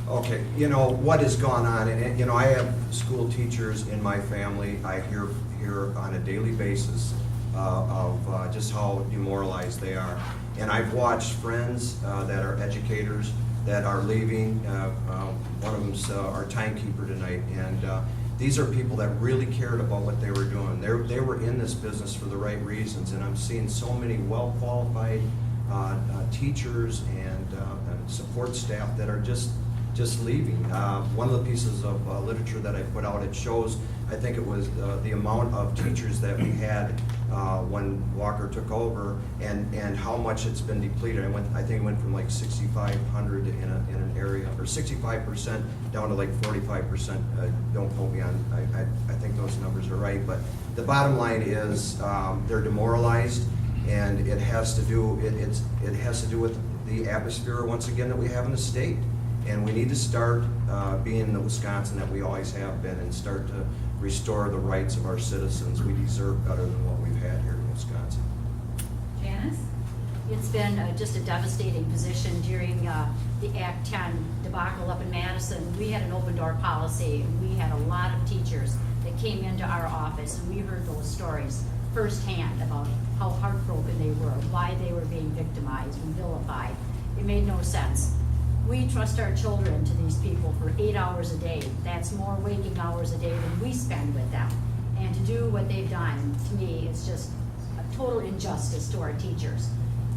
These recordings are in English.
Okay, you know, what has gone on, and, you know, I have school teachers in my family. I hear on a daily basis of just how demoralized they are. And I've watched friends that are educators that are leaving. One of them's our timekeeper tonight, and these are people that really cared about what they were doing. They were in this business for the right reasons, and I'm seeing so many well-qualified teachers and support staff that are just leaving. One of the pieces of literature that I put out, it shows, I think it was the amount of teachers that we had when Walker took over, and how much it's been depleted. I think it went from like 6,500 in an area, or 65% down to like 45%. Don't quote me on. I think those numbers are right. But the bottom line is they're demoralized, and it has to do with the atmosphere once again that we have in the state. And we need to start being the Wisconsin that we always have been, and start to restore the rights of our citizens. We deserve better than what we've had here in Wisconsin. Janice? It's been just a devastating position during the Act 10 debacle up in Madison. We had an open door policy, and we had a lot of teachers that came into our office, and we heard those stories firsthand about how heartbroken they were, why they were being victimized and vilified. It made no sense. We trust our children to these people for 8 hours a day. That's more waking hours a day than we spend with them. And to do what they've done, to me, is just a total injustice to our teachers.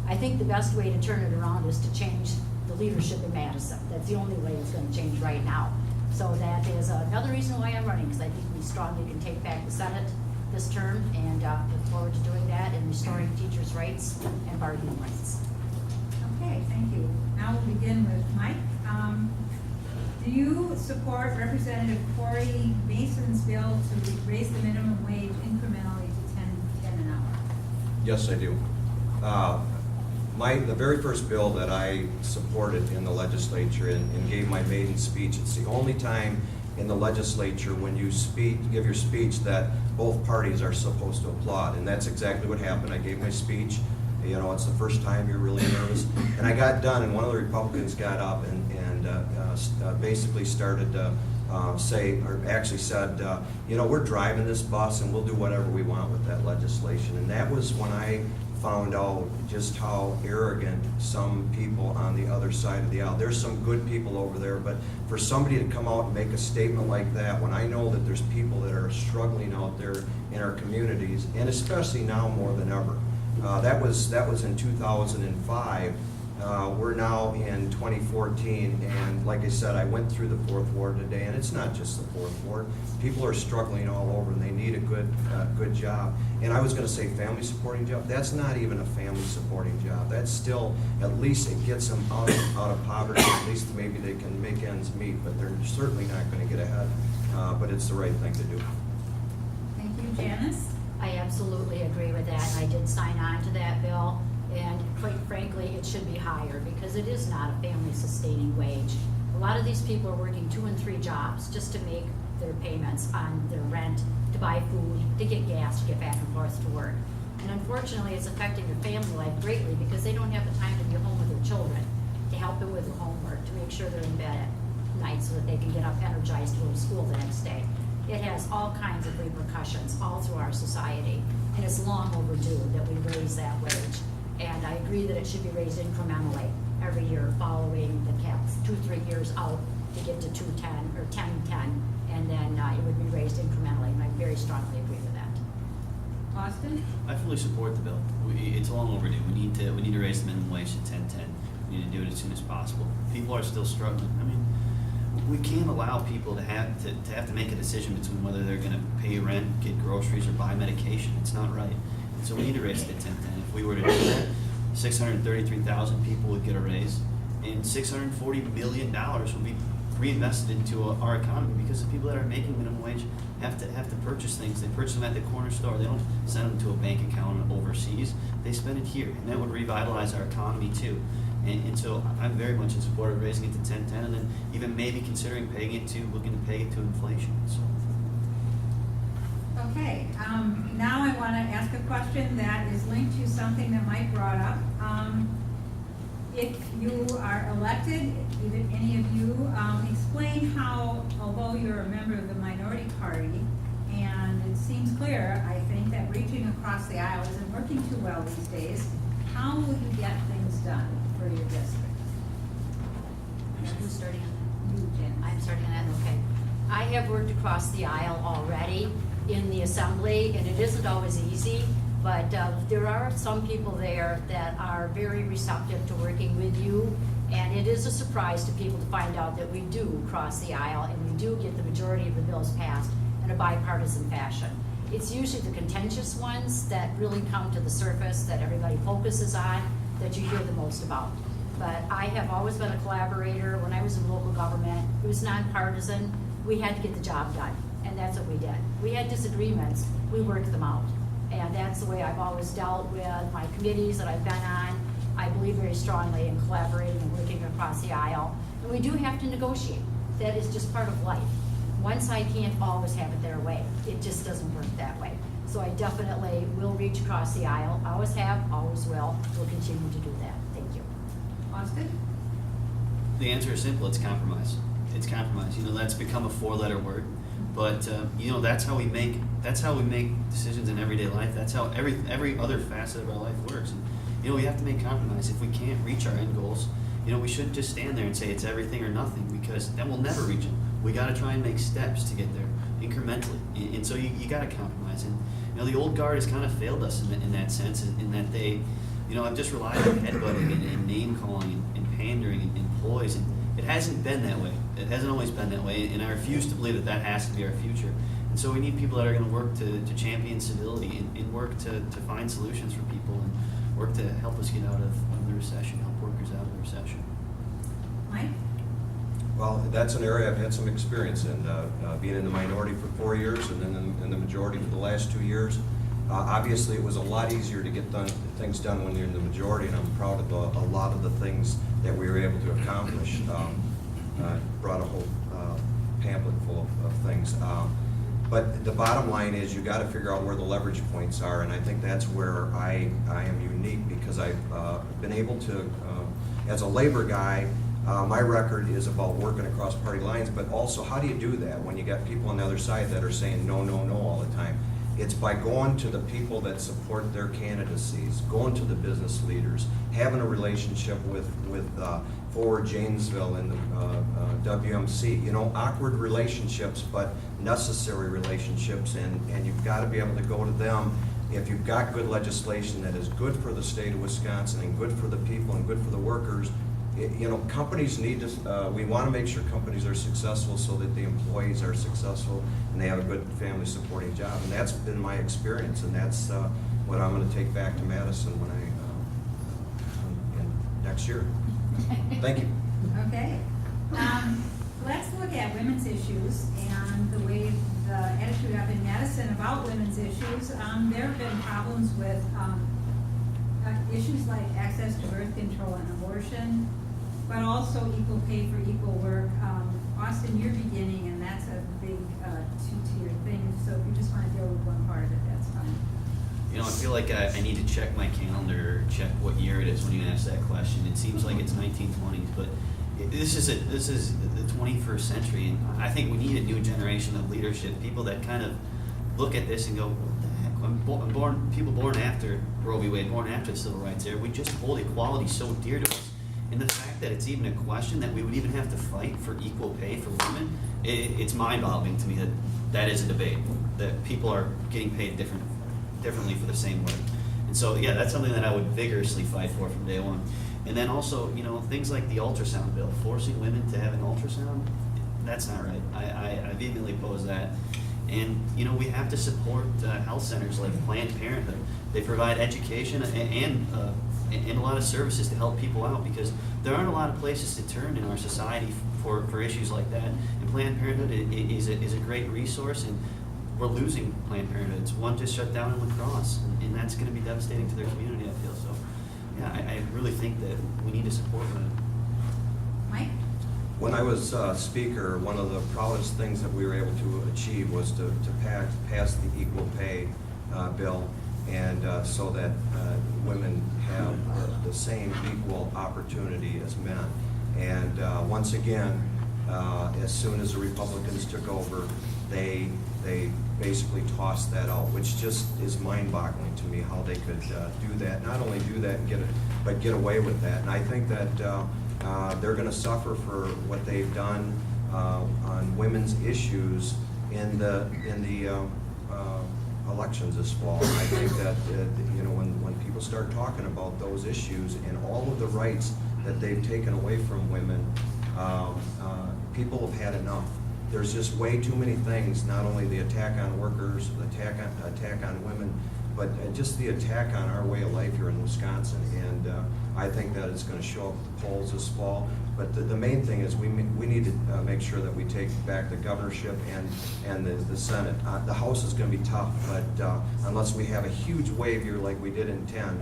I think the best way to turn it around is to change the leadership in Madison. That's the only way it's going to change right now. So that is another reason why I'm running, because I think we strongly can take back the Senate this term, and look forward to doing that and restoring teachers' rights and bargaining rights. Okay, thank you. Now we'll begin with Mike. Do you support Representative Corey Mason's bill to raise the minimum wage incrementally to $10 an hour? Yes, I do. The very first bill that I supported in the legislature and gave my maiden speech, it's the only time in the legislature when you give your speech that both parties are supposed to applaud, and that's exactly what happened. I gave my speech. You know, it's the first time you're really nervous. And I got done, and one of the Republicans got up and basically started to said, you know, we're driving this bus and we'll do whatever we want with that legislation. And that was when I found out just how arrogant some people on the other side of the aisle. There's some good people over there, but for somebody to come out and make a statement like that, when I know that there's people that are struggling out there in our communities, and especially now more than ever. That was in 2005. We're now in 2014, and like I said, I went through the 4th Ward today, and it's not just the 4th Ward. People are struggling all over, and they need a good job. And I was going to say family supporting job. That's not even a family supporting job. That's still, at least it gets them out of poverty. At least maybe they can make ends meet, but they're certainly not going to get ahead. But it's the right thing to do. Thank you, Janice. I absolutely agree with that. I did sign on to that bill, and quite frankly, it should be higher because it is not a family-sustaining wage. A lot of these people are working 2 and 3 jobs just to make their payments on their rent, to buy food, to get gas, to get back and forth to work. And unfortunately, it's affecting their family life greatly because they don't have the time to be home with their children, to help them with their homework, to make sure they're in bed at night so that they can get up energized to go to school the next day. It has all kinds of repercussions all through our society, and it's long overdue that we raise that wage. And I agree that it should be raised incrementally every year following the caps, 2-3 years out to get to 210 or 1010, and then it would be raised incrementally, and I very strongly agree with that. Austin? I fully support the bill. It's long overdue. We need to raise the minimum wage to 10.10. We need to do it as soon as possible. People are still struggling. I mean, we can't allow people to have to make a decision between whether they're going to pay rent, get groceries, or buy medication. It's not right. And so we need to raise it to 10.10. If we were to do that, 633,000 people would get a raise, and $640 million would be reinvested into our economy, because the people that are making minimum wage have to purchase things. They purchase them at the corner store. They don't send them to a bank account overseas. They spend it here, and that would revitalize our economy too. And so I'm very much in support of raising it to 10.10, and then even maybe considering looking to pay it to inflation. So. Okay, now I want to ask a question that is linked to something that Mike brought up. if you are elected, either any of you, explain how, although you're a member of the minority party, and it seems clear, I think, that reaching across the aisle isn't working too well these days, how will you get things done for your district? Who's starting on You, Jen. that? I'm starting on that, okay. I have worked across the aisle already in the assembly, and it isn't always easy, but there are some people there that are very receptive to working with you, and it is a surprise to people to find out that we do cross the aisle and we do get the majority of the bills passed in a bipartisan fashion. It's usually the contentious ones that really come to the surface, that everybody focuses on, that you hear the most about. But I have always been a collaborator. When I was in local government, it was nonpartisan. We had to get the job done, and that's what we did. We had disagreements, we worked them out. And that's the way I've always dealt with my committees that I've been on. I believe very strongly in collaborating and working across the aisle. And we do have to negotiate. That is just part of life. One side can't always have it their way. It just doesn't work that way. So I definitely will reach across the aisle. Always have, always will. Will continue to do that. Thank you. Austin? The answer is simple, it's compromise. It's compromise. You know, that's become a four-letter word, but you know, that's how we make decisions in everyday life. That's how every other facet of our life works. And, you know, we have to make compromise. If we can't reach our end goals, you know, we shouldn't just stand there and say it's everything or nothing, because then we'll never reach them. We got to try and make steps to get there incrementally, and so you got to compromise. And you know, the old guard has kind of failed us in that sense, in that they, you know, have just relied on headbutting and name calling and pandering and ploys, and it hasn't been that way. It hasn't always been that way, and I refuse to believe that that has to be our future. And so we need people that are going to work to champion civility and work to find solutions for people and work to help us get out of the recession, help workers out of the recession. Mike? Well, that's an area I've had some experience in, being in the minority for 4 years and then in the majority for the last 2 years. Obviously, it was a lot easier to get things done when you're in the majority, and I'm proud of a lot of the things that we were able to accomplish. Brought a whole pamphlet full of things. But the bottom line is you got to figure out where the leverage points are, and I think that's where I am unique, because I've been able to, as a labor guy, my record is about working across party lines, but also how do you do that when you got people on the other side that are saying no, no, no all the time? It's by going to the people that support their candidacies, going to the business leaders, having a relationship with Forward Janesville and the WMC. You know, awkward relationships, but necessary relationships, and you've got to be able to go to them if you've got good legislation that is good for the state of Wisconsin and good for the people and good for the workers. You know, companies need to, we want to make sure companies are successful so that the employees are successful and they have a good family supporting job. And that's been my experience, and that's what I'm going to take back to Madison when next year. Thank you. Okay. Let's look at women's issues and the way the attitude up in Madison about women's issues. There have been problems with issues like access to birth control and abortion, but also equal pay for equal work. Austin, you're beginning, and that's a big two-tier thing. So if you just want to deal with one part of it, that's fine. You know, I feel like I need to check my calendar, check what year it is when you ask that question. It seems like it's 1920s, but this is the 21st century, and I think we need a new generation of leadership, people that kind of look at this and go, what the heck? People born after Roe v. Wade, born after the civil rights era, we just hold equality so dear to us. And the fact that it's even a question that we would even have to fight for equal pay for women, it's mind-boggling to me that that is a debate, that people are getting paid differently for the same work. And so, yeah, that's something that I would vigorously fight for from day one. And then also, you know, things like the ultrasound bill, forcing women to have an ultrasound, that's not right. I vehemently oppose that. And, you know, we have to support health centers like Planned Parenthood. They provide education and a lot of services to help people out, because there aren't a lot of places to turn in our society for issues like that. And Planned Parenthood is a great resource, and we're losing Planned Parenthood. It's one just shut down in La Crosse, and that's going to be devastating to their community, I feel. So, yeah, I really think that we need to support them. Mike? When I was speaker, one of the proudest things that we were able to achieve was to pass the equal pay bill. and so that women have the same equal opportunity as men. And once again, as soon as the Republicans took over, they basically tossed that out, which just is mind-boggling to me how they could do that. Not only do that and but get away with that. And I think that they're going to suffer for what they've done on women's issues in the elections this fall. I think that when people start talking about those issues and all of the rights that they've taken away from women, people have had enough. There's just way too many things, not only the attack on workers, the attack on women, but just the attack on our way of life here in Wisconsin. And I think that it's going to show up at the polls this fall. But the main thing is we need to make sure that we take back the governorship and the Senate. The House is going to be tough, but unless we have a huge wave here like we did in 10,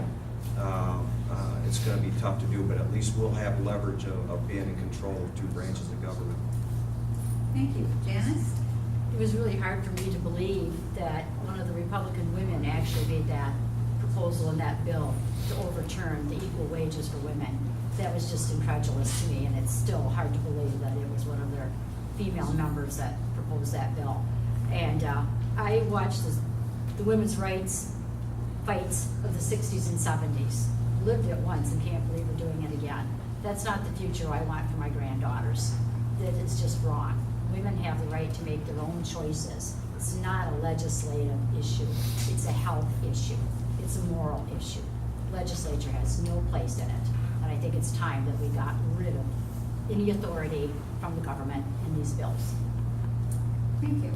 it's going to be tough to do. But at least we'll have leverage of being in control of two branches of government. Thank you. Janice? It was really hard for me to believe that one of the Republican women actually made that proposal in that bill to overturn the equal wages for women. That was just incredulous to me, and it's still hard to believe that it was one of their female members that proposed that bill. And I watched the women's rights fights of the 60s and 70s, lived it once and can't believe we're doing it again. That's not the future I want for my granddaughters. That is just wrong. Women have the right to make their own choices. It's not a legislative issue. It's a health issue. It's a moral issue. Legislature has no place in it. And I think it's time that we got rid of any authority from the government in these bills. Thank you.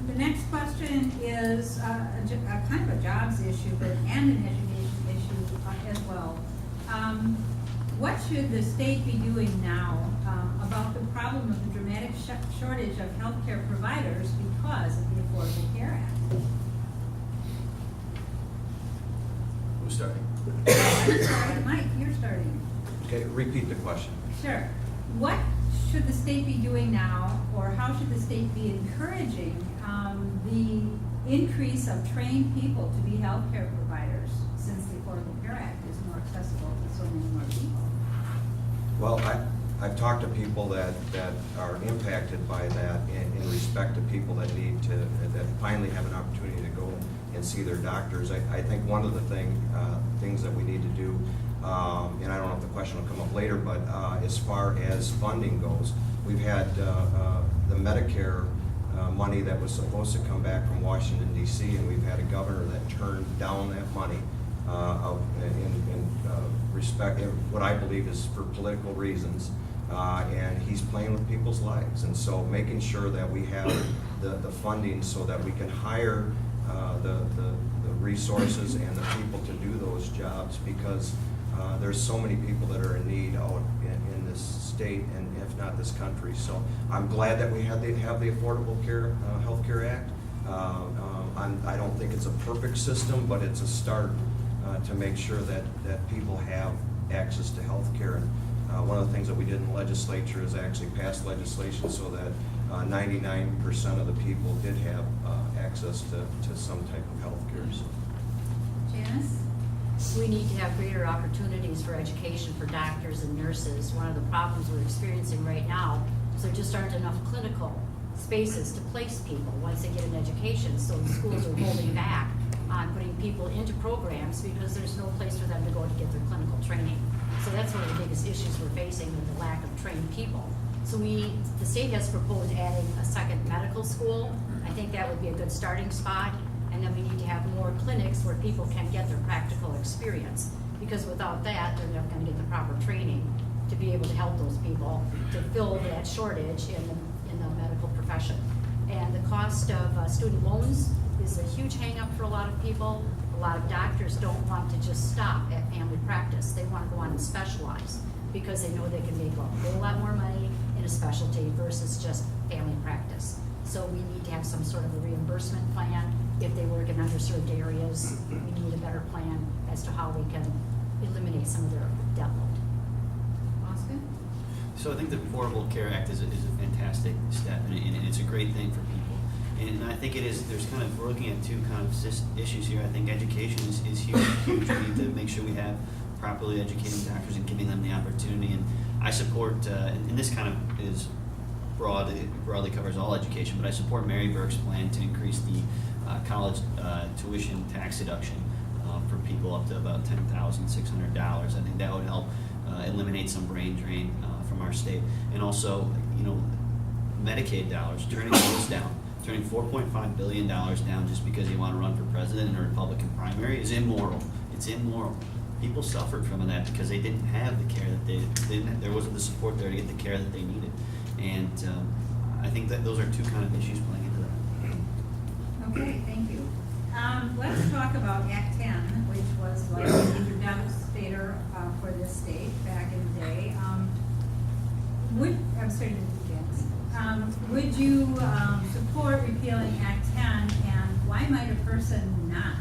The next question is a kind of a jobs issue, but and an education issue as well. What should the state be doing now about the problem of the dramatic shortage of healthcare providers because of the Affordable Care Act? Who's starting? Mike, you're starting. Okay, repeat the question. Sure. What should the state be doing now, or how should the state be encouraging the increase of trained people to be healthcare providers, since the Affordable Care Act is more accessible to so many more people? Well, I've talked to people that are impacted by that in respect to people that that finally have an opportunity to go and see their doctors. I think one of the things that we need to do, and I don't know if the question will come up later, but as far as funding goes, we've had the Medicare money that was supposed to come back from Washington, D.C., and we've had a governor that turned down that money in respect, what I believe is for political reasons, and he's playing with people's lives. And so making sure that we have the funding so that we can hire the resources and the people to do those jobs, because there's so many people that are in need out in this state and if not this country. So I'm glad that we have the Affordable Health Care Act. I don't think it's a perfect system, but it's a start to make sure that people have access to health care. And one of the things that we did in the legislature is actually pass legislation so that 99% of the people did have access to some type of health care. So. Janice? We need to have greater opportunities for education for doctors and nurses. One of the problems we're experiencing right now is there just aren't enough clinical spaces to place people once they get an education. So the schools are holding back on putting people into programs because there's no place for them to go to get their clinical training. So that's one of the biggest issues we're facing with the lack of trained people. So the state has proposed adding a second medical school. I think that would be a good starting spot. And then we need to have more clinics where people can get their practical experience. Because without that, they're never going to get the proper training to be able to help those people to fill that shortage in the medical profession. And the cost of student loans is a huge hang-up for a lot of people. A lot of doctors don't want to just stop at family practice. They want to go on and specialize because they know they can make a whole lot more money in a specialty versus just family practice. So we need to have some sort of a reimbursement plan. If they work in underserved areas, we need a better plan as to how we can eliminate some of their debt load. Austin? So I think the Affordable Care Act is a fantastic step, and it's a great thing for people. And I think it is, there's kind of, we're looking at two kind of issues here. I think education is huge, huge. We need to make sure we have properly educating doctors and giving them the opportunity. And I support, and this kind of is broadly covers all education, but I support Mary Burke's plan to increase the college tuition tax deduction for people up to about $10,600. I think that would help eliminate some brain drain from our state. And also, you know, Medicaid dollars, turning those down, turning $4.5 billion down just because you want to run for president in a Republican primary is immoral. It's immoral. People suffered from that because they didn't have the care that they didn't. There wasn't the support there to get the care that they needed. And I think that those are two kind of issues playing into that. Okay, thank you. Let's talk about Act 10, which was like a major devastator for this state back in the day. I'm starting to do Janice. Would you support repealing Act 10, and why might a person not?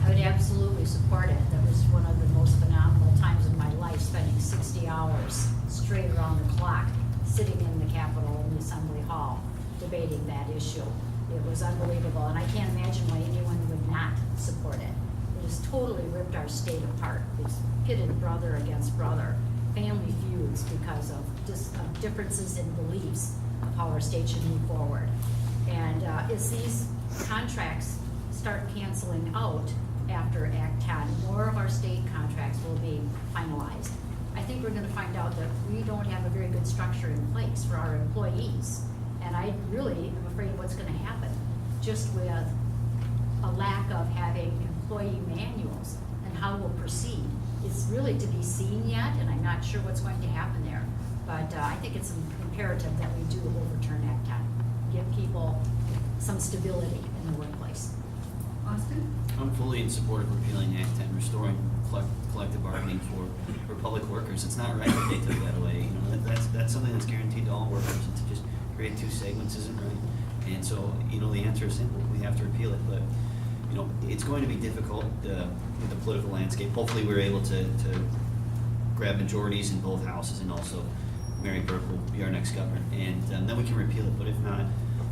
I would absolutely support it. That was one of the most phenomenal times in my life, spending 60 hours straight around the clock, sitting in the Capitol in the Assembly Hall, debating that issue. It was unbelievable, and I can't imagine why anyone would not support it. It has totally ripped our state apart. It's pitted brother against brother, family feuds because of just differences in beliefs of how our state should move forward. And as these contracts start canceling out after Act 10, more of our state contracts will be finalized. I think we're going to find out that we don't have a very good structure in place for our employees. And I really am afraid of what's going to happen just with a lack of having employee manuals and how we'll proceed. It's really to be seen yet, and I'm not sure what's going to happen there. But I think it's imperative that we do overturn Act 10, give people some stability in the workplace. Austin? I'm fully in support of repealing Act 10, restoring collective bargaining for public workers. It's not right that they took that away. You know, that's something that's guaranteed to all workers, and to just create two segments isn't right. And so, you know, the answer is simple. We have to repeal it, but you know, it's going to be difficult with the political landscape. Hopefully we're able to grab majorities in both houses, and also Mary Burke will be our next governor, and then we can repeal it. But if not,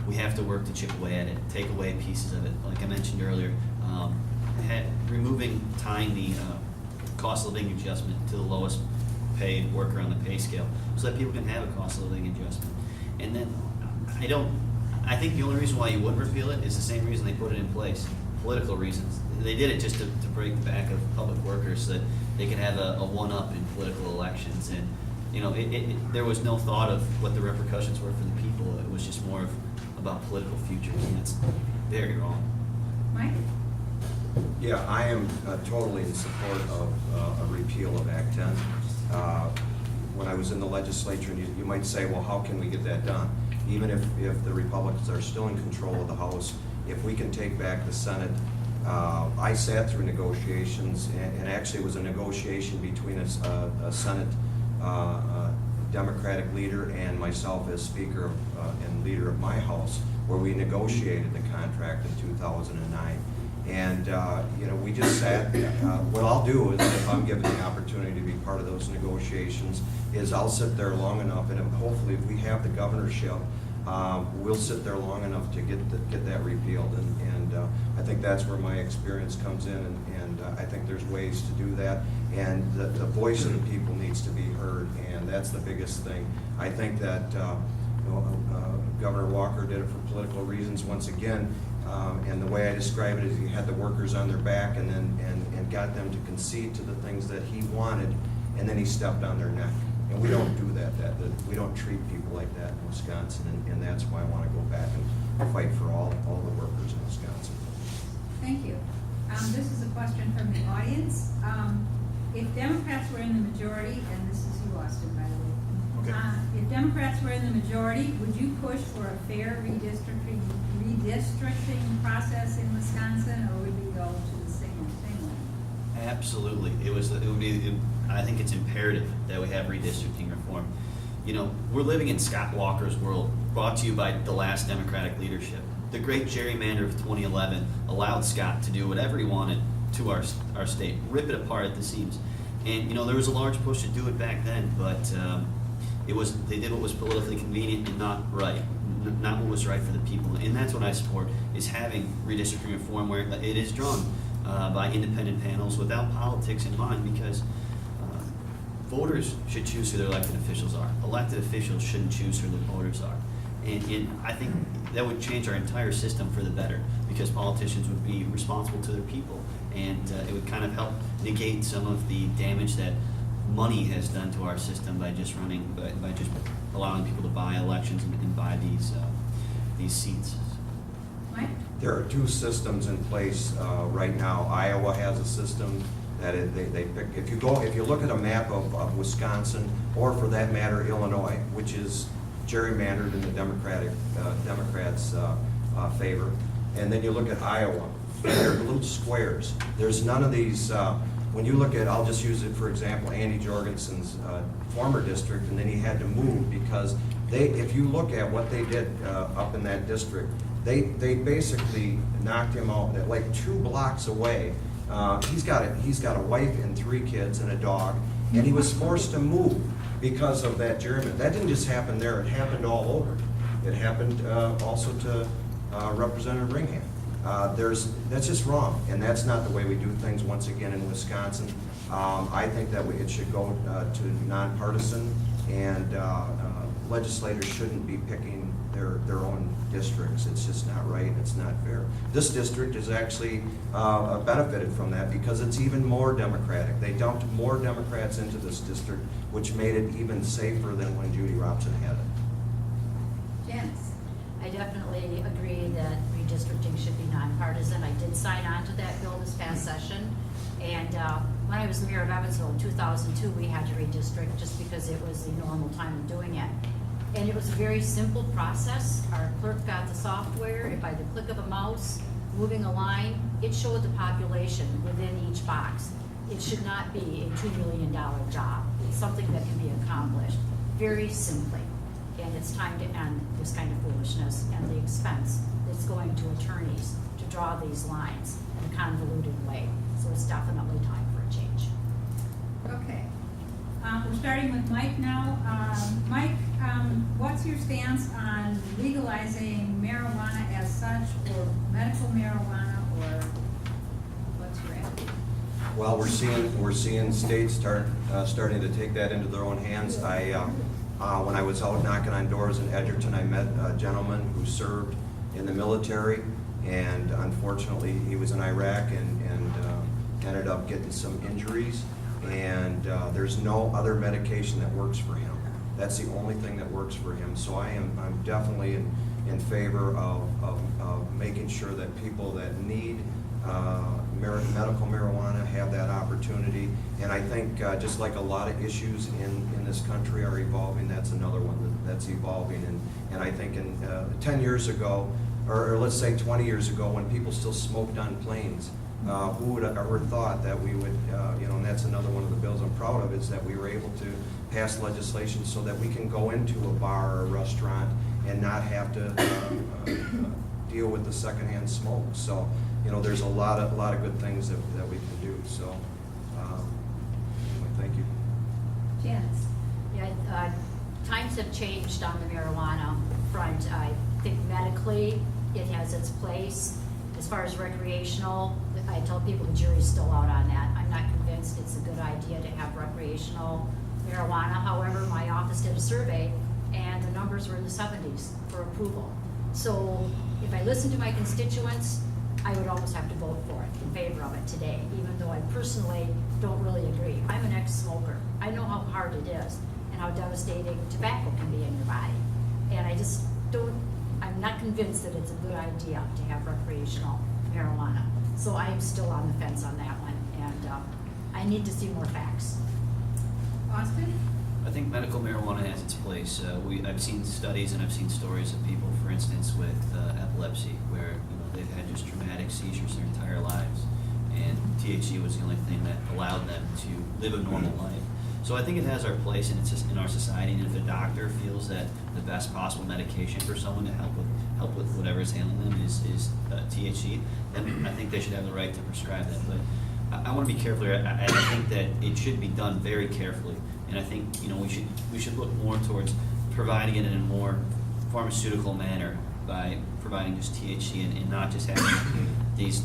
we have to work to chip away at it, take away pieces of it. Like I mentioned earlier, tying the cost of living adjustment to the lowest paid worker on the pay scale, so that people can have a cost of living adjustment. And then I think the only reason why you wouldn't repeal it is the same reason they put it in place, political reasons. They did it just to break the back of public workers so that they could have a one-up in political elections. And you know, there was no thought of what the repercussions were for the people. It was just more about political futures, and that's very wrong. Mike? Yeah, I am totally in support of a repeal of Act 10. When I was in the legislature, and you might say, well, how can we get that done? Even if the Republicans are still in control of the House, if we can take back the Senate. I sat through negotiations, and actually it was a negotiation between a Senate Democratic leader and myself as Speaker and leader of my House, where we negotiated the contract in 2009. And you know, we just sat. What I'll do is, if I'm given the opportunity to be part of those negotiations, is I'll sit there long enough, and hopefully, if we have the governorship, we'll sit there long enough to get that repealed. And I think that's where my experience comes in, and I think there's ways to do that. And the voice of the people needs to be heard, and that's the biggest thing. I think that Governor Walker did it for political reasons once again. And the way I describe it is, he had the workers on their back, and got them to concede to the things that he wanted, and then he stepped on their neck. And we don't do that. We don't treat people like that in Wisconsin, and that's why I want to go back and fight for all the workers in Wisconsin. Thank you. This is a question from the audience. If Democrats were in the majority, and this is you, Austin, by the way. Okay. If Democrats were in the majority, would you push for a fair redistricting process in Wisconsin, or would you go to the single way? Absolutely. I think it's imperative that we have redistricting reform. You know, we're living in Scott Walker's world, brought to you by the last Democratic leadership. The great gerrymander of 2011 allowed Scott to do whatever he wanted to our state, rip it apart at the seams. And you know, there was a large push to do it back then, but they did what was politically convenient and not right. not what was right for the people. And that's what I support, is having redistricting reform where it is drawn by independent panels without politics in mind, because voters should choose who their elected officials are. Elected officials shouldn't choose who the voters are. And I think that would change our entire system for the better, because politicians would be responsible to their people, and it would kind of help negate some of the damage that money has done to our system by just by just allowing people to buy elections and buy these seats. Mike? There are two systems in place right now. Iowa has a system that they pick. If you look at a map of Wisconsin, or for that matter Illinois, which is gerrymandered in the Democrats' favor, and then you look at Iowa, and they're little squares. There's none of these. When you look at, I'll just use it for example, Andy Jorgensen's former district, and then he had to move because if you look at what they did up in that district, they basically knocked him out like 2 blocks away. He's got a wife and 3 kids and a dog, and he was forced to move because of that gerrymander. That didn't just happen there; it happened all over. It happened also to Representative Ringhand. That's just wrong, and that's not the way we do things. Once again, in Wisconsin, I think that it should go to nonpartisan, and legislators shouldn't be picking their own districts. It's just not right. It's not fair. This district is actually benefited from that because it's even more Democratic. They dumped more Democrats into this district, which made it even safer than when Judy Robson had it. Janice? I definitely agree that redistricting should be nonpartisan. I did sign on to that bill this past session. And when I was mayor of Evansville in 2002, we had to redistrict just because it was the normal time of doing it. And it was a very simple process. Our clerk got the software, and by the click of a mouse, moving a line, it showed the population within each box. It should not be a $2 million job. It's something that can be accomplished very simply. And it's time to end this kind of foolishness and the expense that's going to attorneys to draw these lines in a convoluted way. So it's definitely time for a change. Okay. We're starting with Mike now. Mike, what's your stance on legalizing marijuana as such, or medical marijuana, or what's your attitude? Well, we're seeing states starting to take that into their own hands. When I was out knocking on doors in Edgerton, I met a gentleman who served in the military, and unfortunately he was in Iraq and ended up getting some injuries, and there's no other medication that works for him. That's the only thing that works for him. So I'm definitely in favor of making sure that people that need medical marijuana have that opportunity. And I think just like a lot of issues in this country are evolving, that's another one that's evolving. And I think in 10 years ago, or let's say 20 years ago, when people still smoked on planes, who would have ever thought that we would, and that's another one of the bills I'm proud of, is that we were able to pass legislation so that we can go into a bar or a restaurant and not have to deal with the secondhand smoke. So, there's a lot of good things that we can do. So, anyway, thank you. Janice? Yeah, times have changed on the marijuana front. I think medically it has its place. As far as recreational, I tell people the jury's still out on that. I'm not convinced it's a good idea to have recreational marijuana. However, my office did a survey and the numbers were in the 70s for approval. So if I listen to my constituents, I would almost have to vote for it, in favor of it today, even though I personally don't really agree. I'm an ex-smoker. I know how hard it is and how devastating tobacco can be in your body. And I just I'm not convinced that it's a good idea to have recreational marijuana. So I am still on the fence on that one, and I need to see more facts. Austin? I think medical marijuana has its place. I've seen studies and I've seen stories of people, for instance, with epilepsy, where they've had just traumatic seizures their entire lives, and THC was the only thing that allowed them to live a normal life. So I think it has our place, and it's just in our society. And if a doctor feels that the best possible medication for someone to help with whatever is ailing them is THC, then I think they should have the right to prescribe that. But I want to be careful here. I think that it should be done very carefully, and I think we should look more towards providing it in a more pharmaceutical manner by providing just THC and not just having these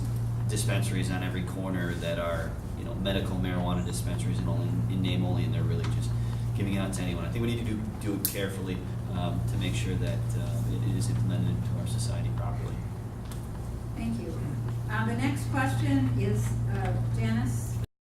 dispensaries on every corner that are, you know, medical marijuana dispensaries and only in name only, and they're really just giving it out to anyone. I think we need to do it carefully to make sure that it is implemented into our society properly. Thank you. The next question is, Janis